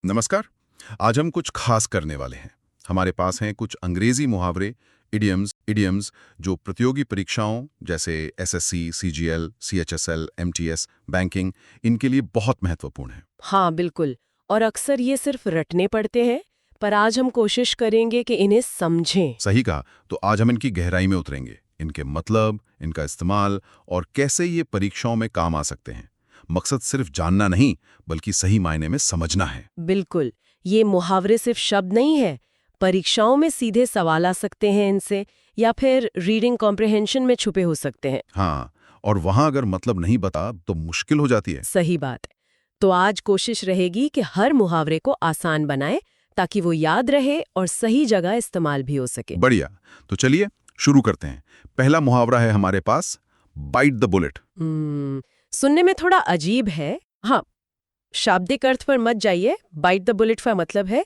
नमस्कार। आज हम कुछ खास करने वाले हैं। हमारे पास हैं कुछ अंग्रेजी मुहावरे, इडियम्स जो प्रतियोगी परीक्षाओं जैसे SSC, CGL, CHSL, MTS, banking इनके लिए बहुत महत्वपूर्ण है। हाँ बिल्कुल। और अक्सर ये सिर्फ रटने पड़ते हैं, पर आज हम कोशिश करेंगे कि इन्हें समझें। सही कहा। तो आज हम इनकी गहराई में उतरेंगे, इनके मतलब, इनका इस्तेमाल और कैसे ये परीक्षाओं में काम आ सकते हैं। मकसद सिर्फ जानना नहीं, बल्कि सही मायने में समझना है। बिल्कुल, ये मुहावरे सिर्फ शब्द नहीं है। परीक्षाओं में सीधे सवाल आ सकते हैं इनसे, या फिर रीडिंग कॉम्प्रिहेंशन में छुपे हो सकते हैं। हाँ, और वहां अगर मतलब नहीं बता तो मुश्किल हो जाती है। सही बात है। तो आज कोशिश रहेगी कि हर मुहावरे को आसान बनाए, ताकि वो याद रहे और सही जगह इस्तेमाल भी हो सके। बढ़िया। तो चलिए शुरू करते हैं। पहला मुहावरा है हमारे पास, बाइट द बुलेट। सुनने में थोड़ा अजीब है। हाँ, शाब्दिक अर्थ पर मत जाइए। बाइट द बुलेट का मतलब है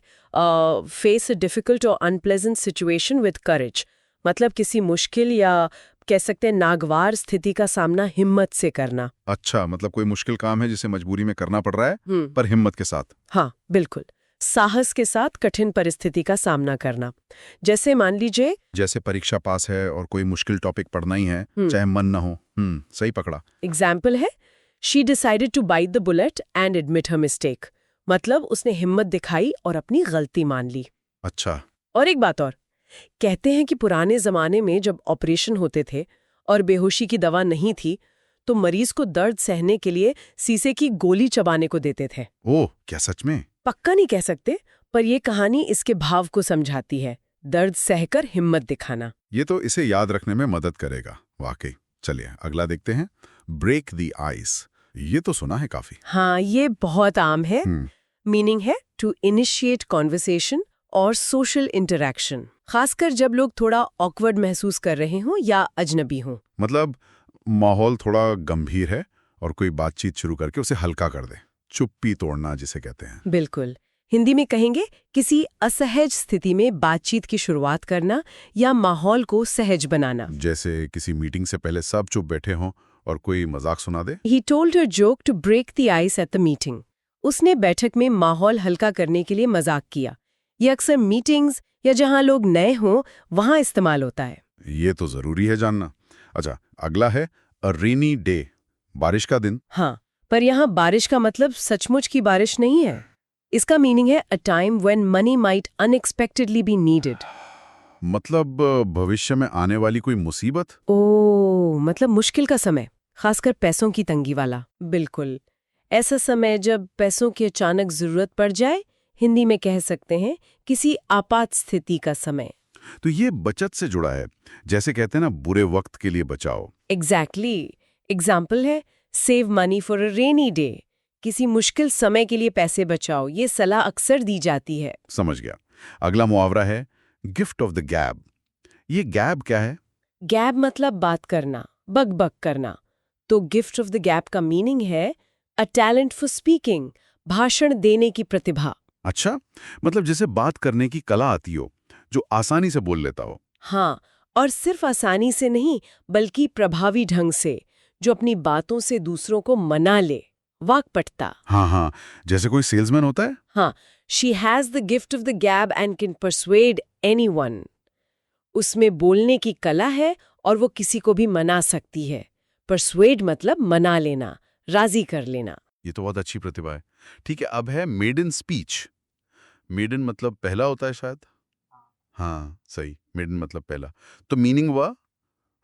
फेस अ डिफिकल्ट और अनप्लेजेंट सिचुएशन विद करेज। मतलब किसी मुश्किल या कह सकते हैं नागवार स्थिति का सामना हिम्मत से करना। अच्छा, मतलब कोई मुश्किल काम है जिसे मजबूरी में करना पड़ रहा है, हम्म। पर हिम्मत के साथ। हाँ बिल्कुल, साहस के साथ कठिन परिस्थिति का सामना करना। जैसे मान लीजिए, जैसे परीक्षा पास है और कोई मुश्किल टॉपिक पढ़ना ही है, हम्म। चाहे मन ना हो। सही पकड़ा। एग्जाम्पल है, she decided to bite the bullet and admit her mistake. मतलब उसने हिम्मत दिखाई और अपनी गलती मान ली। अच्छा। और एक बात और, कहते हैं कि पुराने जमाने में जब ऑपरेशन होते थे और बेहोशी की दवा नहीं थी, तो मरीज को दर्द सहने के लिए शीशे की गोली चबाने को देते थे। ओह, क्या सच में? पक्का नहीं कह सकते, पर यह कहानी इसके भाव को समझाती है। दर्द सहकर हिम्मत दिखाना। ये तो इसे याद रखने में मदद करेगा, वाकई। चलिए अगला देखते हैं, ब्रेक द आइस। ये तो सुना है काफी। हाँ, ये बहुत आम है। हम्म। मीनिंग है टू इनिशिएट कॉन्वर्सेशन और सोशल इंटरैक्शन, खासकर जब लोग थोड़ा ऑकवर्ड महसूस कर रहे हों या अजनबी हों। मतलब माहौल थोड़ा गंभीर है और कोई बातचीत शुरू करके उसे हल्का कर दे, चुप्पी तोड़ना जिसे कहते हैं। बिल्कुल, हिंदी में कहेंगे किसी असहज स्थिति में बातचीत की शुरुआत करना या माहौल को सहज बनाना। जैसे किसी मीटिंग से पहले सब चुप बैठे हों और कोई मजाक सुना दे। He told her joke to break the ice at the meeting. उसने बैठक में माहौल हल्का करने के लिए मजाक किया। ये अक्सर मीटिंग्स या जहां लोग नए हों वहां इस्तेमाल होता है। ये तो जरूरी है जानना। अच्छा, अगला है अ रेनी डे, बारिश का दिन। हाँ, पर यहाँ बारिश का मतलब सचमुच की बारिश नहीं है। इसका मीनिंग है a time when money might unexpectedly be needed. मतलब भविष्य में आने वाली कोई मुसीबत। ओह, मतलब मुश्किल का समय, खासकर पैसों की तंगी वाला। बिल्कुल, ऐसा समय जब पैसों की अचानक जरूरत पड़ जाए। हिंदी में कह सकते हैं किसी आपात स्थिति का समय। तो ये बचत से जुड़ा है, जैसे कहते हैं ना, बुरे वक्त के लिए बचाओ। एग्जैक्टली। एग्जाम्पल है, save money for a rainy day. किसी मुश्किल समय के लिए पैसे बचाओ, ये सलाह अक्सर दी जाती है। समझ गया। अगला मुहावरा है गिफ्ट ऑफ द गैब। ये गैब क्या है? गैब मतलब बात करना, बक बक करना। तो गिफ्ट ऑफ द गैब का मीनिंग है अ टैलेंट फॉर स्पीकिंग, भाषण देने की प्रतिभा। अच्छा, मतलब जैसे बात करने की कला आती हो, जो आसानी से बोल लेता हो। हाँ, और सिर्फ आसानी से नहीं, बल्कि प्रभावी ढंग से, जो अपनी बातों से दूसरों को मना ले। वाक्पटुता। हाँ हाँ, जैसे कोई सेल्समैन होता है। हाँ, she has the gift of the गैब एंड कैन परसुएड एनीवन। उसमें बोलने की कला है और वो किसी को भी मना सकती है। परसुएड मतलब मना लेना, राजी कर लेना। ये तो बहुत अच्छी प्रतिभा है। ठीक है, अब है made in speech. Made in मतलब पहला होता है शायद। हाँ सही, मेड इन मतलब पहला। तो मीनिंग हुआ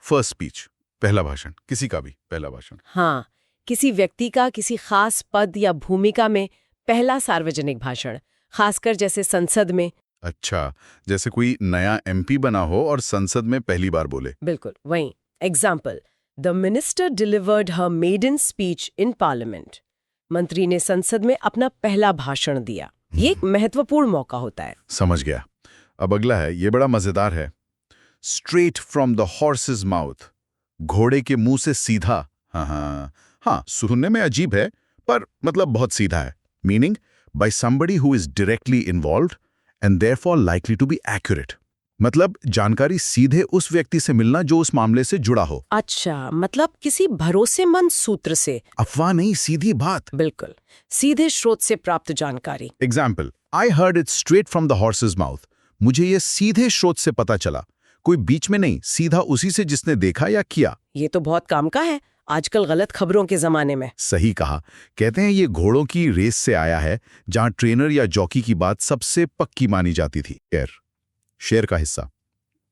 फर्स्ट स्पीच, पहला भाषण, किसी का भी पहला भाषण। हाँ, किसी व्यक्ति का किसी खास पद या भूमिका में पहला सार्वजनिक भाषण, खासकर जैसे संसद में। अच्छा, जैसे कोई नया एमपी बना हो और संसद में पहली बार बोले। बिल्कुल वहीं। Example, the minister delivered her maiden speech in parliament. मंत्री ने संसद में अपना पहला भाषण दिया। ये एक महत्वपूर्ण मौका होता है। समझ गया। अब अगला है, ये बड़ा मजेदार है, straight from the horses mouth. घोड़े के मुंह से सीधा। हाँ हाँ हाँ, सुनने में अजीब है, पर मतलब बहुत सीधा है। Meaning, by somebody who is directly involved and therefore likely to be accurate. मतलब जानकारी सीधे उस व्यक्ति से मिलना जो उस मामले से जुड़ा हो। अच्छा, मतलब किसी भरोसेमंद सूत्र से। अफवाह नहीं, सीधी बात। बिल्कुल, सीधे स्रोत से प्राप्त जानकारी। Example, I heard it straight from the horses mouth. मुझे ये सीधे स्रोत से पता चला, कोई बीच में नहीं, सीधा उसी से जिसने देखा या किया। ये तो बहुत काम का है आजकल गलत खबरों के जमाने में। सही कहा। कहते हैं ये घोड़ों की रेस से आया है, जहां ट्रेनर या जॉकी की बात सबसे पक्की मानी जाती थी। शेर का हिस्सा।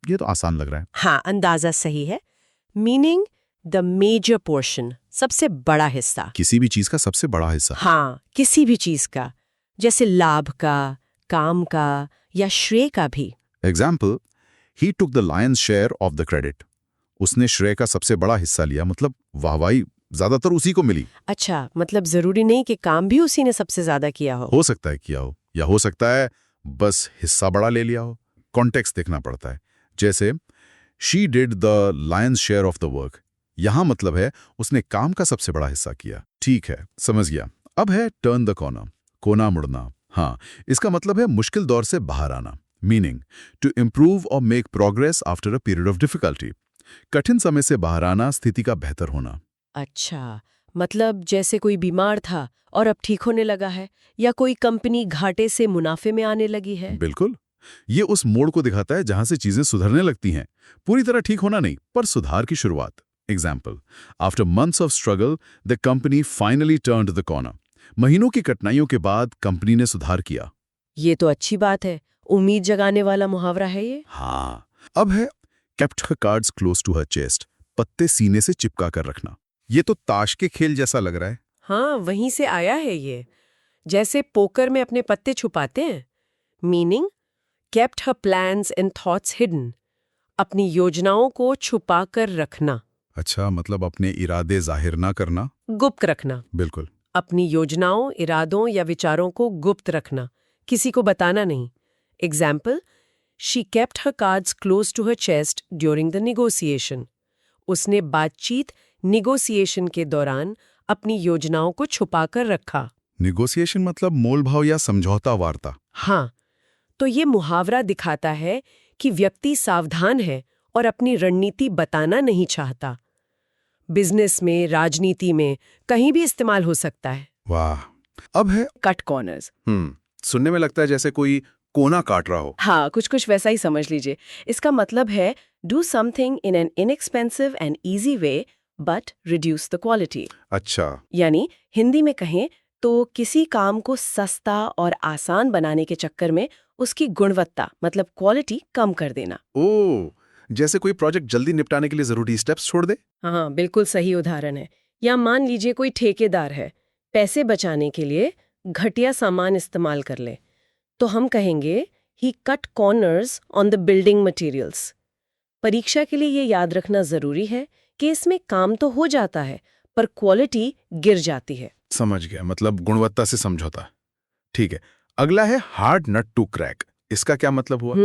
ये तो आसान लग रहा है। हाँ, अंदाजा सही है। मीनिंग द मेजर पोर्शन, सबसे बड़ा हिस्सा। किसी भी चीज का सबसे बड़ा हिस्सा। हाँ, किसी भी चीज का, जैसे लाभ का, काम का या श्रेय का भी। Example, he took the Lions share of the credit. उसने श्रेय का सबसे बड़ा हिस्सा लिया, मतलब वाहवाही ज्यादातर उसी को मिली। अच्छा, मतलब जरूरी नहीं कि काम भी उसी ने सबसे ज्यादा किया हो सकता है किया हो, या हो सकता है बस हिस्सा बड़ा ले लिया हो। कॉन्टेक्स्ट देखना पड़ता है। जैसे she did the Lions share of the work, यहां मतलब है उसने काम का सबसे बड़ा हिस्सा किया। ठीक है, समझ गया। अब है टर्न द कॉर्नर, कोना मुड़ना। हाँ, इसका मतलब है मुश्किल दौर से बाहर आना। मीनिंग टू इम्प्रूव और make progress after a period of difficulty. कठिन समय से बाहर आना, स्थिति का बेहतर होना। अच्छा, मतलब जैसे कोई बीमार था और अब ठीक होने लगा है, या कोई कंपनी घाटे से मुनाफे में आने लगी है। बिल्कुल, ये उस मोड़ को दिखाता है जहां से चीजें सुधरने लगती हैं। पूरी तरह ठीक होना नहीं, पर सुधार की शुरुआत। Example, after months of struggle the company finally turned the corner. महीनों की कठिनाइयों के बाद कंपनी ने सुधार किया। ये तो अच्छी बात है, उम्मीद जगाने वाला मुहावरा है ये। हाँ, अब है kept her cards close to her chest, पत्ते सीने से चिपका कर रखना। ये तो ताश के खेल जैसा लग रहा है। हाँ, वहीं से आया है ये, जैसे पोकर में अपने पत्ते छुपाते हैं। Meaning kept her plans and thoughts hidden, अपनी योजनाओं को छुपा कर रखना। अच्छा, मतलब अपने इरादे जाहिर ना करना। गुप्त रखना। बिल्कुल। अपनी योजनाओं, इरादों या विचारों को गुप्त रखना, किसी को बताना नहीं। Example, she kept her cards close to her chest during the negotiation. उसने बातचीत, निगोसिएशन के दौरान अपनी योजनाओं को छुपा कर रखा। निगोसिएशन मतलब मोलभाव या समझौता वार्ता। हाँ, तो ये मुहावरा दिखाता है कि व्यक्ति सावधान है और अपनी रणनीति बताना नहीं चाहता। बिजनेस में, राजनीति में, कहीं भी इस्तेमाल हो सकता है। वाह। अब है कट कॉर्नर्स। सुनने में लगता है जैसे कोई कोना काट रहा हो। हाँ, कुछ कुछ वैसा ही समझ लीजिए। इसका मतलब है do something in an inexpensive and easy way but reduce the quality. अच्छा। यानी हिंदी में कहें तो किसी काम को सस्ता और आसान बनाने के चक्कर में उसकी गुणवत्ता मतलब क्वालिटी कम कर देना। ओ, जैसे कोई प्रोजेक्ट जल्दी निपटाने के लिए जरूरी स्टेप्स छोड़ दे। हाँ, बिल्कुल सही उदाहरण है। या मान लीजिए कोई ठेकेदार है, पैसे बचाने के लिए घटिया सामान इस्तेमाल कर ले, तो हम कहेंगे he cut corners on the building materials. परीक्षा के लिए ये याद रखना जरूरी है कि इसमें काम तो हो जाता है पर क्वालिटी गिर जाती है। समझ गया, मतलब गुणवत्ता से समझौता। ठीक है, अगला है हार्ड नट टू क्रैक। इसका क्या मतलब हुआ?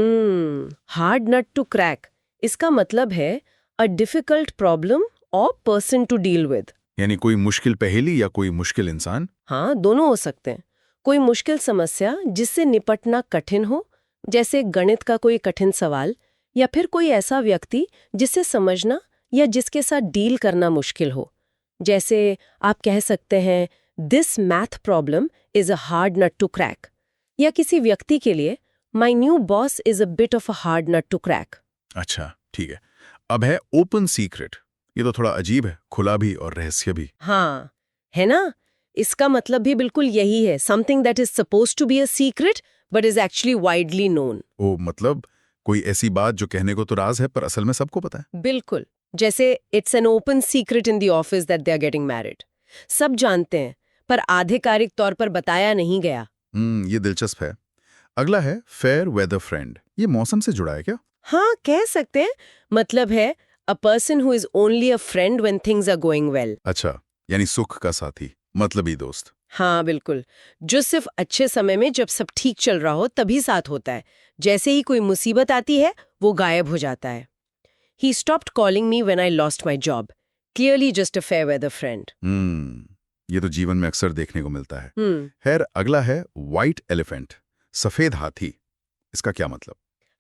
हार्ड नट टू क्रैक, इसका मतलब है अ डिफिकल्ट प्रॉब्लम और पर्सन टू डील विद। यानी कोई मुश्किल पहेली या कोई मुश्किल इंसान। हाँ, दोनों हो सकते हैं। कोई मुश्किल समस्या जिससे निपटना कठिन हो, जैसे गणित का कोई कठिन सवाल, या फिर कोई ऐसा व्यक्ति जिसे समझना या जिसके साथ डील करना मुश्किल हो। जैसे आप कह सकते हैं this math problem is a hard nut to crack, या किसी व्यक्ति के लिए my new boss is a bit of a hard nut to crack. अच्छा, ठीक है। अब है ओपन सीक्रेट। ये तो थोड़ा अजीब है, खुला भी और रहस्य भी। हाँ, है ना? इसका मतलब भी बिल्कुल यही है, something that is supposed to be a secret but is actually widely known. ओ, मतलब कोई ऐसी बात जो कहने को तो राज है पर असल में सबको पता है। बिल्कुल, जैसे it's an open secret in the office that they are getting married. सब जानते हैं पर आधिकारिक तौर पर बताया नहीं गया। ये दिलचस्प है। अगला है फेयर वेदर फ्रेंड। ये मौसम से जुड़ा है क्या? हाँ, कह सकते हैं। मतलब है a person who is only a friend when things are going well. अच्छा, यानी सुख का साथी, मतलबी दोस्त। हाँ, बिल्कुल, जो सिर्फ अच्छे समय में जब सब ठीक चल रहा हो तभी साथ होता है, जैसे ही कोई मुसीबत आती है वो गायब हो जाता है। He stopped calling me when I lost my job. Clearly just a fair weather friend. ये तो जीवन में अक्सर देखने को मिलता है। हम्म खैर, अगला है व्हाइट एलिफेंट, सफेद हाथी। इसका क्या मतलब?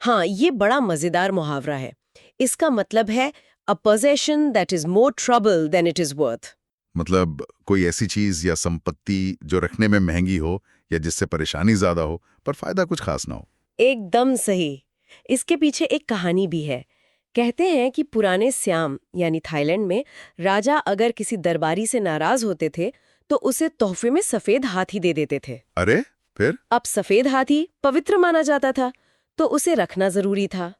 हाँ, ये बड़ा मजेदार मुहावरा है। इसका मतलब है a possession that is more trouble than it is worth. मतलब कोई ऐसी चीज या संपत्ति जो रखने में महंगी हो या जिससे परेशानी ज्यादा हो पर फायदा कुछ खास ना हो। एकदम सही। इसके पीछे एक कहानी भी है। कहते हैं कि पुराने स्याम यानी थाईलैंड में राजा अगर किसी दरबारी से नाराज होते थे तो उसे तोहफे में सफेद हाथी दे देते थे। अरे फिर? अब सफेद हाथी पवित्र माना जाता था तो उसे रखना जरूरी था,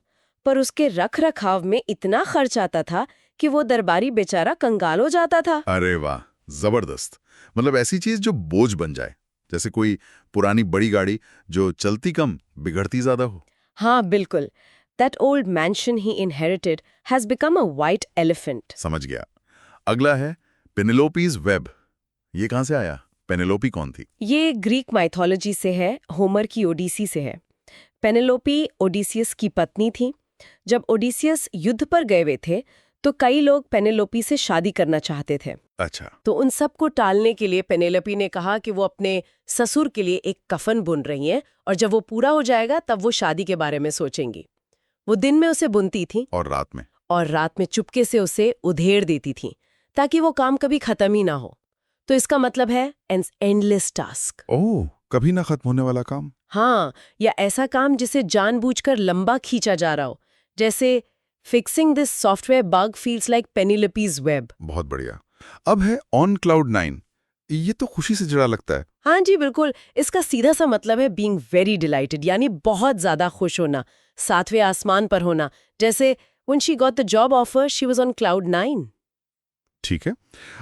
पर उसके रख रखाव में इतना खर्च आता था कि वो दरबारी बेचारा कंगाल हो जाता था। अरे वाह, जबरदस्त। मतलब ऐसी चीज जो बोझ बन जाए, जैसे कोई पुरानी बड़ी गाड़ी जो चलती कम बिगड़ती ज्यादा हो। हाँ बिल्कुल। That old mention he inherited has become a white elephant. समझ गया। अगला है पेनेलोपीज वेब। ये कहां से आया? पेनेलोपी कौन थी? ये ग्रीक माइथोलॉजी से है, होमर की ओडिसी से है। पेनेलोपी ओडिसियस की पत्नी थी। जब ओडिसियस युद्ध पर गए हुए थे तो कई लोग पेनेलोपी से शादी करना चाहते थे। अच्छा। तो उन सबको टालने के लिए पेनेलोपी ने कहा कि वो अपने ससुर के लिए एक कफन बुन रही हैं और जब वो पूरा हो जाएगा तब वो शादी के बारे में सोचेंगी। वो दिन में उसे बुनती थी और रात में? और रात में चुपके से उसे उधेड़ देती थी ताकि वो काम कभी खत्म ही ना हो। तो इसका मतलब है एन एंडलेस टास्क। ओह, कभी ना खत्म होने वाला काम। हाँ, या ऐसा काम जिसे जानबूझकर लंबा खींचा जा रहा हो, जैसे fixing this software bug feels like Penelope's web. बहुत बढ़िया। अब है ऑन क्लाउड 9। ये तो खुशी से जुड़ा लगता है। हाँ जी बिल्कुल। इसका सीधा सा मतलब है बीइंग वेरी डिलाइटेड, यानी बहुत ज्यादा खुश होना, सातवें आसमान पर होना। जैसे when she got the job offer she was on cloud 9। ठीक है।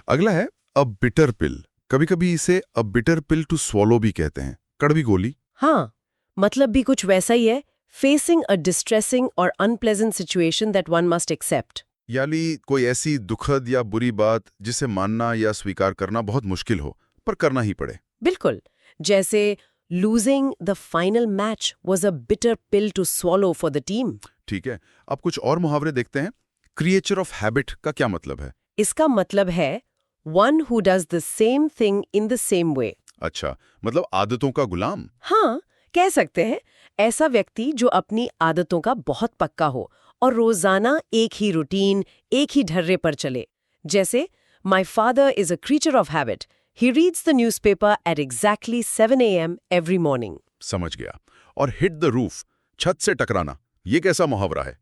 अगला है अ बिटर पिल। कभी कभी इसे a bitter pill to swallow भी कहते हैं, कड़वी गोली। हाँ, मतलब भी कुछ वैसा ही है, फेसिंग अ डिस्ट्रेसिंग और unpleasant situation that one must accept. यानी कोई ऐसी दुखद या बुरी बात जिसे मानना या स्वीकार करना बहुत मुश्किल हो पर करना ही पड़े। बिल्कुल। जैसे losing the final match was a bitter pill to swallow for the team. ठीक है। अब कुछ और मुहावरे देखते हैं। क्रिएचर ऑफ हैबिट का क्या मतलब है? इसका मतलब है one who does the same thing in the same way. अच्छा, मतलब आदतों का गुलाम। हाँ, कह सकते हैं ऐसा व्यक्ति जो अपनी आदतों का बहुत पक्का हो और रोजाना एक ही रूटीन, एक ही ढर्रे पर चले। जैसे my father is a creature of habit, he reads the newspaper at exactly 7 AM every morning. समझ गया। और हिट द रूफ, छत से टकराना, ये कैसा मुहावरा है?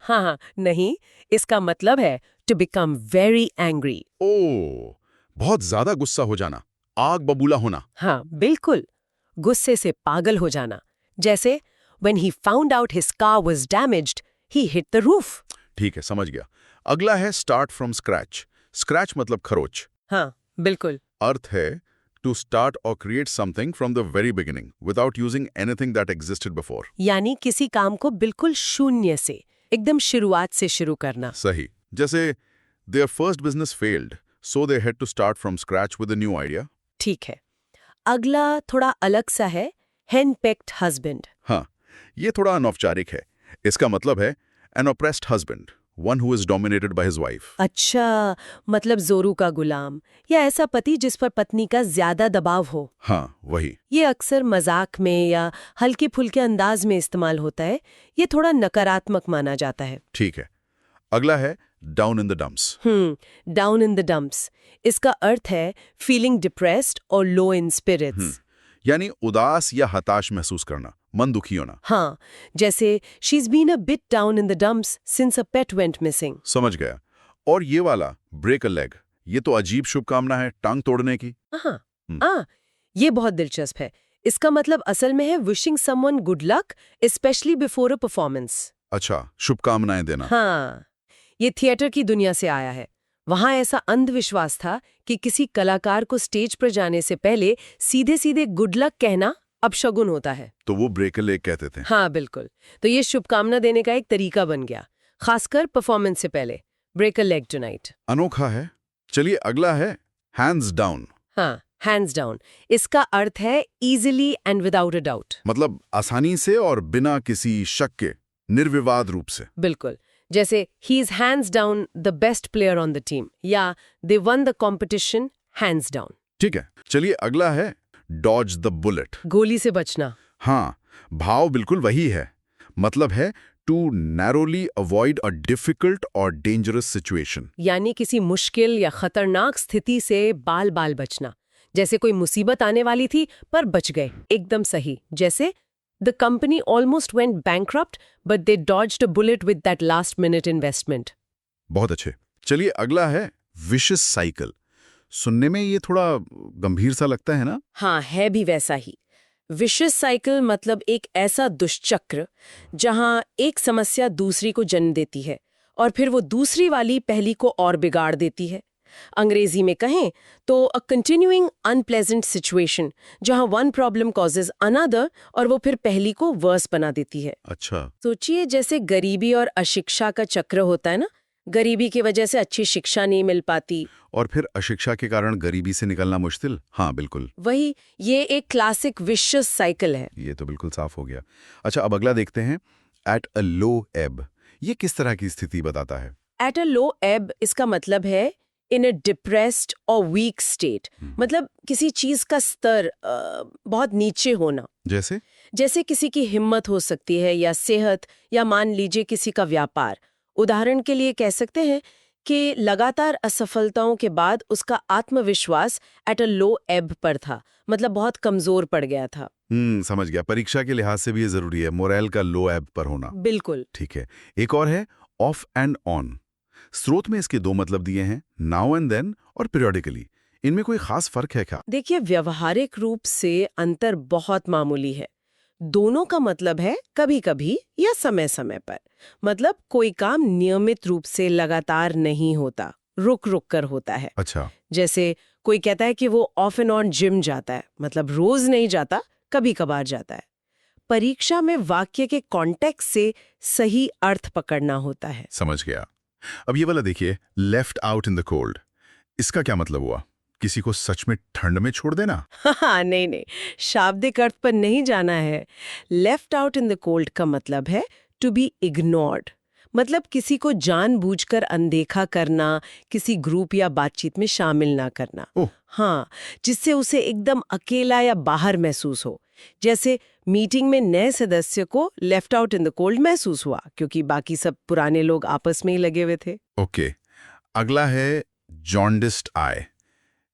हाँ, नहीं, इसका मतलब है टू बिकम वेरी एंग्री। ओह, बहुत ज्यादा गुस्सा हो जाना, आग बबूला होना। हाँ बिल्कुल, गुस्से से पागल हो जाना। जैसे when he found out his car was damaged, he hit the roof। ठीक है, समझ गया। अगला है स्टार्ट फ्रॉम स्क्रैच। स्क्रैच मतलब खरोच। हाँ बिल्कुल। अर्थ है टू स्टार्ट और create something from the very beginning without using anything that existed before. यानी किसी काम को बिल्कुल शून्य से, एकदम शुरुआत से शुरू करना। सही। जैसे their first business failed, so they had to start from scratch with a new idea. ठीक है। अगला थोड़ा अलग सा है, henpecked husband। हाँ, ये थोड़ा अनौपचारिक है। इसका मतलब है an oppressed husband, one who is dominated by his wife. अच्छा, मतलब जोरू का गुलाम या ऐसा पति जिस पर पत्नी का ज्यादा दबाव हो। हाँ, वही। ये अक्सर मजाक में या हल्के फुल्के अंदाज में इस्तेमाल होता है। ये थोड़ा नकारात्मक माना जाता है। ठीक है। अगला है down in the dumps. Down in the dumps. इसका अर्थ है फीलिंग डिप्रेस्ड और लो इन स्पिरिट्स। यानी उदास या हताश महसूस करना, मन दुखी होना। हाँ, जैसे she's been a bit down in the dumps since a pet went missing. समझ गया। और ये वाला ब्रेक अ लेग, ये तो अजीब शुभकामना है, टांग तोड़ने की। हाँ, ये बहुत दिलचस्प है। इसका मतलब असल में है wishing someone good luck specially before a performance. अच्छा, शुभकामनाएं देना। हाँ, ये थिएटर की दुनिया से आया है। वहां ऐसा अंधविश्वास था कि किसी कलाकार को स्टेज पर जाने से पहले सीधे सीधे गुड लक कहना अपशगुन होता है। तो वो ब्रेक अ लेग कहते थे। हाँ बिल्कुल। तो ये शुभकामना देने का एक तरीका बन गया, खासकर परफॉर्मेंस से पहले। Break a leg tonight. अनोखा है। चलिए अगला है हैंड्स डाउन। हाँ, हैंड्स डाउन। इसका अर्थ है easily and without a doubt. मतलब आसानी से और बिना किसी शक के, निर्विवाद रूप से। बिल्कुल। जैसे he is hands down the best player on the team, या they won the competition hands down. ठीक है। चलिए अगला है डॉज द बुलेट। गोली से बचना। हाँ, भाव बिल्कुल वही है। मतलब है to narrowly avoid a difficult और डेंजरस सिचुएशन। यानी किसी मुश्किल या खतरनाक स्थिति से बाल बाल बचना। जैसे कोई मुसीबत आने वाली थी पर बच गए, एकदम सही। जैसे the company almost went bankrupt but they dodged a bullet with that last minute investment. बहुत अच्छे। चलिए अगला है विशियस साइकिल। सुनने में ये थोड़ा गंभीर सा लगता है ना? हाँ, है भी वैसा ही। विशियस साइकिल मतलब एक ऐसा दुष्चक्र जहां एक समस्या दूसरी को जन्म देती है और फिर वो दूसरी वाली पहली को और बिगाड़ देती है। अंग्रेजी में कहें तो अ कंटिन्यूइंग अनप्लेजेंट सिचुएशन, जहां वन प्रॉब्लम कॉजेज अनदर और वो फिर पहली को वर्स बना देती है। अच्छा। सोचिए जैसे गरीबी और अशिक्षा का चक्र होता है ना। गरीबी की वजह से अच्छी शिक्षा नहीं मिल पाती, और फिर अशिक्षा के कारण गरीबी से निकलना मुश्किल। हाँ बिल्कुल। वही ये एक क्लासिक विशियस साइकिल है। ये तो बिल्कुल साफ हो गया। अच्छा, अब अगला देखते हैं, एट अ लो एब। ये किस तरह की स्थिति बताता है? एट अ लो एब इसका मतलब है इन अ डिप्रेस्ड और वीक स्टेट, मतलब किसी चीज का स्तर बहुत नीचे होना। जैसे? जैसे किसी की हिम्मत हो सकती है या सेहत, या मान लीजिए किसी का व्यापार। उदाहरण के लिए कह सकते हैं कि लगातार असफलताओं के बाद उसका आत्मविश्वास एट अ लो एब पर था, मतलब बहुत कमजोर पड़ गया था। समझ गया। परीक्षा के लिहाज से भी ये जरूरी है, मोरल का लो एब पर होना। बिल्कुल। ठीक है। एक और है ऑफ एंड ऑन। स्रोत में इसके दो मतलब दिए हैं, नाउ एंड देन और पीरियोडिकली। इनमें कोई खास फर्क है क्या? देखिए, व्यवहारिक रूप से अंतर बहुत मामूली है। दोनों का मतलब है कभी-कभी या समय-समय पर। मतलब कोई काम नियमित रूप से लगातार नहीं होता, रुक-रुक कर होता है। अच्छा। जैसे कोई कहता है कि वो ऑफ एंड ऑन जिम जाता है, मतलब रोज नहीं जाता, कभी-कभार जाता है। परीक्षा में वाक्य के कॉन्टेक्स्ट से सही अर्थ पकड़ना होता है। समझ गया। अब ये वाला देखिए, left out in the cold. इसका क्या मतलब हुआ? किसी को सच में ठंड में छोड़ देना? हाँ, नहीं नहीं, शाब्दिक अर्थ पर नहीं जाना है। Left out in the cold का मतलब है टू बी इग्नोर्ड, मतलब किसी को जानबूझकर अनदेखा करना, किसी ग्रुप या बातचीत में शामिल ना करना। ओह। हाँ, जिससे उसे एकदम अकेला या बाहर महसूस हो। जैसे मीटिंग में नए सदस्य को left out in the cold महसूस हुआ क्योंकि बाकी सब पुराने लोग आपस में ही लगे हुए थे। ओके। अगला है जॉन्डिस्ड आई।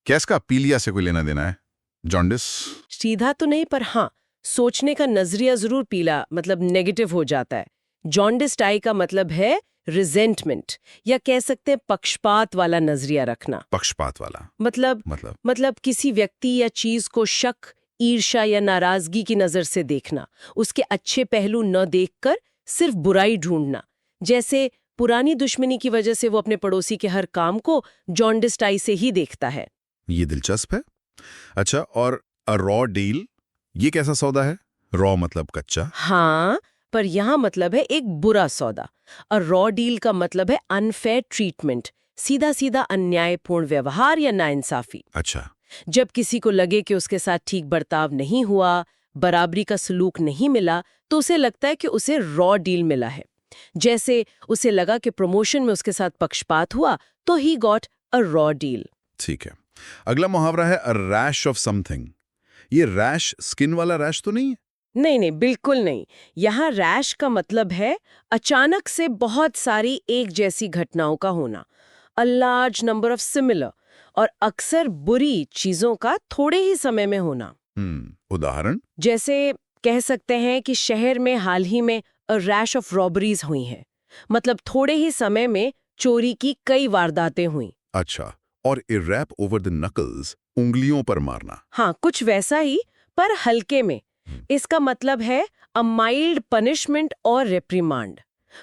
क्या इसका पीलिया से कोई लेना देना है? जॉन्डिस? सीधा तो नहीं, पर हाँ, सोचने का नजरिया जरूर पीला, मतलब नेगेटिव हो जाता है। जॉन्डिस्ड आई का मतलब है रिजेंटमेंट, या कह सकते हैं पक्षपात वाला नजरिया रखना। पक्षपात वाला मतलब किसी व्यक्ति या चीज को शक, ईर्ष्या या नाराजगी की नजर से देखना, उसके अच्छे पहलू न देखकर सिर्फ बुराई ढूंढना। जैसे पुरानी दुश्मनी की वजह से वो अपने पड़ोसी के हर काम को जॉन्डिस्ड आई से ही देखता है। ये दिलचस्प है। अच्छा, और अ रॉ डील, ये कैसा सौदा है? रॉ मतलब कच्चा। हाँ, पर यहाँ मतलब है एक बुरा सौदा। और रॉ डील का मतलब है अनफेयर ट्रीटमेंट, सीधा सीधा अन्यायपूर्ण व्यवहार या नाइंसाफी। अच्छा। जब किसी को लगे कि उसके साथ ठीक बर्ताव नहीं हुआ, बराबरी का सलूक नहीं मिला, तो उसे लगता है कि उसे रॉ डील मिला है। जैसे उसे लगा कि प्रमोशन में उसके साथ पक्षपात हुआ, तो he got a raw deal. ठीक है। अगला मुहावरा है अ रैश ऑफ समथिंग। ये रैश स्किन वाला रैश तो नहीं है? नहीं नहीं, बिल्कुल नहीं। यहाँ रैश का मतलब है अचानक से बहुत सारी एक जैसी घटनाओं का होना, a large number of similar, और अक्सर बुरी चीजों का थोड़े ही समय में होना। उदाहरण? जैसे कह सकते हैं कि शहर में हाल ही में अ रैश ऑफ रॉबरीज हुई हैं, मतलब थोड़े ही समय में चोरी की कई वारदातें हुई। अच्छा। और ए रैप ओवर द नकल्स, उंगलियों पर मारना। हाँ, कुछ वैसा ही, पर हल्के में। इसका मतलब है अ माइल्ड पनिशमेंट और रिप्रिमांड,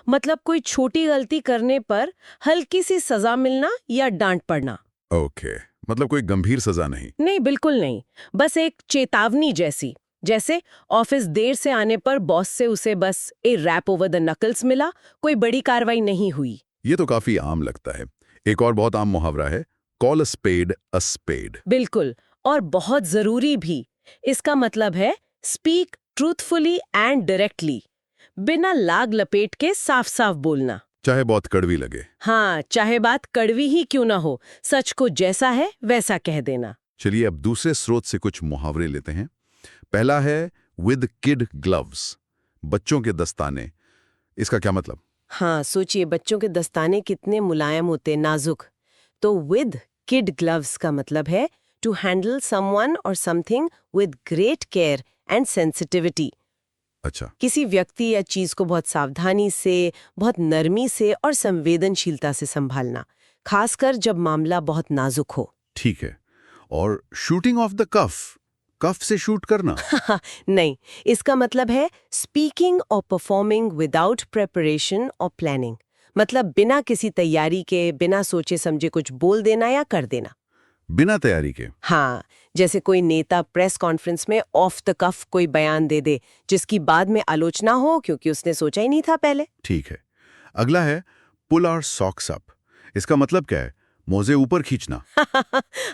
मतलब कोई छोटी गलती करने पर हल्की सी सजा मिलना या डांट पड़ना। ओके, मतलब कोई गंभीर सजा नहीं। नहीं, बिल्कुल नहीं, बस एक चेतावनी जैसी। जैसे ऑफिस देर से आने पर बॉस से उसे बस ए रैप ओवर द नकल्स मिला, कोई बड़ी कार्रवाई नहीं हुई। ये तो काफी आम लगता है। एक और बहुत आम मुहावरा है, call a spade a spade. बिल्कुल, और बहुत जरूरी भी। इसका मतलब है स्पीक ट्रूथफुली एंड डायरेक्टली, बिना लाग लपेट के साफ साफ बोलना। चाहे बहुत कड़वी लगे। हाँ, चाहे बात कड़वी ही क्यों ना हो, सच को जैसा है वैसा कह देना। चलिए अब दूसरे स्रोत से कुछ मुहावरे लेते हैं। पहला है विद किड ग्लव्स। बच्चों के दस्ताने, इसका क्या मतलब? हाँ, सोचिए बच्चों के दस्ताने कितने मुलायम होते, नाजुक। तो विद किड ग्लव्स का मतलब है टू हैंडल समवन और something with great care and sensitivity. अच्छा, किसी व्यक्ति या चीज को बहुत सावधानी से, बहुत नरमी से और संवेदनशीलता से संभालना, खासकर जब मामला बहुत नाजुक हो। ठीक है। और शूटिंग ऑफ द कफ से शूट करना? नहीं, इसका मतलब है स्पीकिंग और परफॉर्मिंग विदाउट प्रेपरेशन और प्लानिंग। मतलब बिना किसी तैयारी के, बिना सोचे समझे कुछ बोल देना या कर देना। बिना तैयारी के? हाँ, जैसे कोई नेता प्रेस कॉन्फ्रेंस में ऑफ द कफ कोई बयान दे दे, जिसकी बाद में आलोचना हो क्योंकि उसने सोचा ही नहीं था पहले। ठीक है। अगला है पुल आवर सॉक्स अप। इसका मतलब क्या है? मोजे ऊपर खींचना?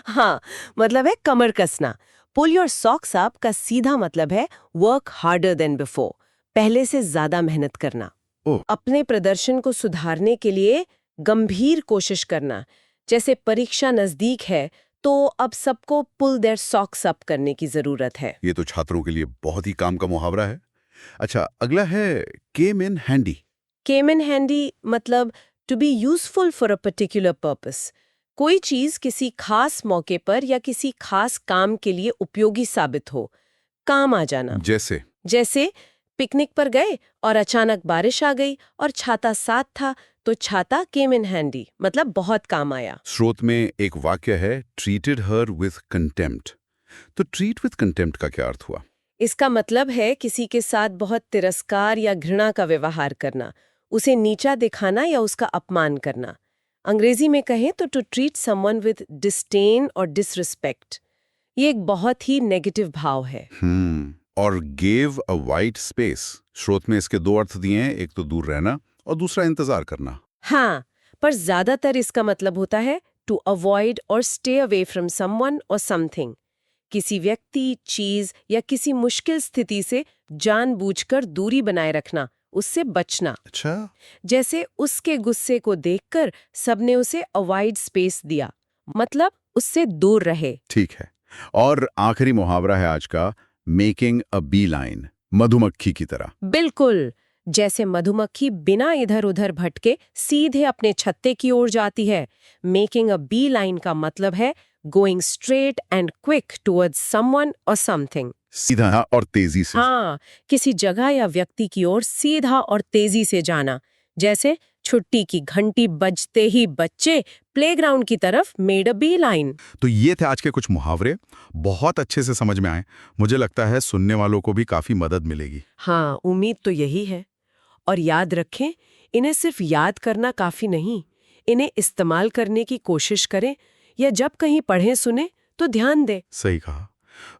हाँ, मतलब है कमर कसना। पुल योर सॉक्स अप का सीधा मतलब है वर्क हार्डर देन बिफोर, पहले से ज्यादा मेहनत करना। ओह। अपने प्रदर्शन को सुधारने के लिए गंभीर कोशिश करना। जैसे परीक्षा नजदीक है तो अब सबको पुल देयर सॉक्स अप करने की जरूरत है। ये तो छात्रों के लिए बहुत ही काम का मुहावरा है। अच्छा, अगला है came in handy. Came in handy मतलब to be useful for a particular purpose. कोई चीज किसी खास मौके पर या किसी खास काम के लिए उपयोगी साबित हो, काम आ जाना। जैसे पिकनिक पर गए और अचानक बारिश आ गई और छाता साथ था, तो छाता केम इन हैंडी, मतलब बहुत काम आया। स्रोत में एक वाक्य है ट्रीटेड हर विथ कंटेम्प्ट। तो ट्रीट विथ कंटेम्प्ट का क्या अर्थ हुआ? इसका मतलब है किसी के साथ बहुत तिरस्कार या घृणा का व्यवहार करना, उसे नीचा दिखाना या उसका अपमान करना। अंग्रेजी में कहें तो to treat someone with disdain और डिसरिस्पेक्ट। ये एक बहुत ही नेगेटिव भाव है। और गेव अ वाइड स्पेस, स्रोत में इसके दो अर्थ दिए हैं, एक तो दूर रहना और दूसरा इंतजार करना। हाँ, पर ज्यादातर इसका मतलब होता है टू अवॉइड और स्टे अवे फ्रॉम समवन और समथिंग। किसी व्यक्ति, चीज या किसी मुश्किल स्थिति से जानबूझकर दूरी बनाए रखना, उससे बचना। अच्छा। जैसे उसके गुस्से को देखकर सबने उसे अवॉइड स्पेस दिया, मतलब उससे दूर रहे। ठीक है। और आखिरी मुहावरा है आज का, मेकिंग अ बी लाइन, मधुमक्खी की तरह। बिल्कुल, जैसे मधुमक्खी बिना इधर उधर भटके सीधे अपने छत्ते की ओर जाती है। मेकिंग अ बी लाइन का मतलब है going straight and quick towards someone और समथिंग। सीधा और तेजी से। हाँ, किसी जगह या व्यक्ति की ओर सीधा और तेजी से जाना। जैसे छुट्टी की घंटी बजते ही बच्चे प्लेग्राउंड की तरफ मेड अ बी लाइन। तो ये थे आज के कुछ मुहावरे, बहुत अच्छे से समझ में आए। मुझे लगता है सुनने वालों को भी काफी मदद मिलेगी। हाँ, उम्मीद तो यही है। और याद रखें, इन्हें सिर्फ याद करना काफी नहीं, इन्हें इस्तेमाल करने की कोशिश करें या जब कहीं पढ़ें सुने तो ध्यान दें। सही कहा।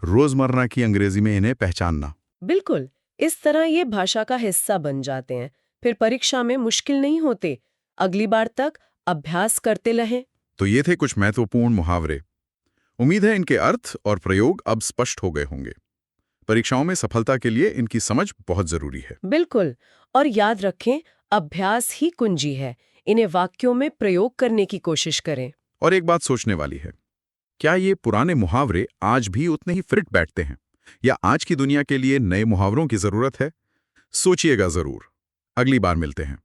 रोजमर्रा की अंग्रेजी में इन्हें पहचानना। बिल्कुल, इस तरह ये भाषा का हिस्सा बन जाते हैं, फिर परीक्षा में मुश्किल नहीं होते। अगली बार तक अभ्यास करते रहें। तो ये थे कुछ महत्वपूर्ण मुहावरे। उम्मीद है इनके अर्थ और प्रयोग अब स्पष्ट हो गए होंगे। परीक्षाओं में सफलता के लिए इनकी समझ बहुत जरूरी है। बिल्कुल, और याद रखें, अभ्यास ही कुंजी है। इन्हें वाक्यों में प्रयोग करने की कोशिश करें। और एक बात सोचने वाली है, क्या ये पुराने मुहावरे आज भी उतने ही फिट बैठते हैं, या आज की दुनिया के लिए नए मुहावरों की जरूरत है? सोचिएगा जरूर। अगली बार मिलते हैं।